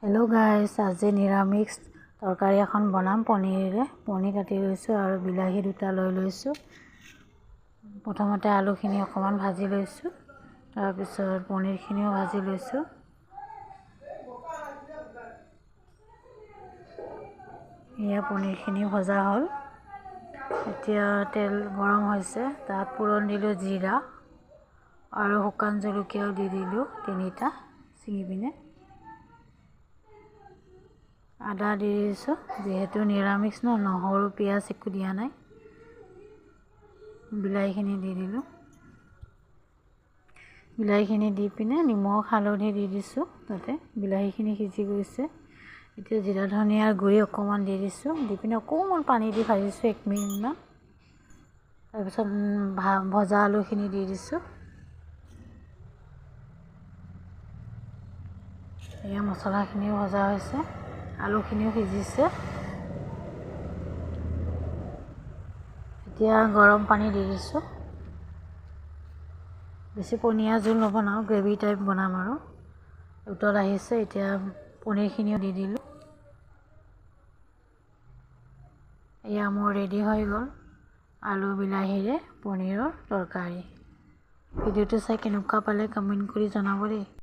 Hello' গাইছ, আজি নিৰামিষ তৰকাৰী এখন বনাম পনীৰেৰে। পনীৰ কাটি লৈছোঁ আৰু বিলাহী দুটা লৈ লৈছোঁ। প্ৰথমতে আলুখিনি অকণমান ভাজি লৈছোঁ, তাৰপিছত পনীৰখিনিও ভাজি লৈছোঁ। এয়া পনীৰখিনি ভজা হ'ল। এতিয়া তেল গৰম হৈছে, তাত ফোৰণ দিলোঁ জিৰা আৰু শুকান জলকীয়াও দি দিলোঁ 3টা ছিঙি পিনে। আদা দি দিছোঁ, যিহেতু নিৰামিষ নহৰু পিঁয়াজ একো দিয়া নাই। বিলাহীখিনি দি দিলোঁ। বিলাহীখিনি দি পিনে নিমখ হালধি দি দিছোঁ, তাতে বিলাহীখিনি সিজি গৈছে। এতিয়া জিৰা ধনিয়াৰ গুড়ি অকণমান দি দিছোঁ, দি পিনে অকণমান পানী দি ভাজিছোঁ 1 মিনিটমান। তাৰপিছত ভজা আলুখিনি দি দিছোঁ। এয়া মছলাখিনিও ভজা হৈছে, আলুখিনিও সিজিছে। এতিয়া গৰম পানী দি দিছোঁ। বেছি পনীয়া জোল নবনাওঁ, গ্ৰেভি টাইপ বনাম আৰু। উতল আহিছে, এতিয়া পনীৰখিনিও দি দিলোঁ। এয়া মোৰ ৰেডি হৈ গ'ল আলু বিলাহীৰে পনীৰৰ তৰকাৰী। ভিডিঅ'টো চাই কেনেকুৱা পালে কমেণ্ট কৰি জনাব দেই।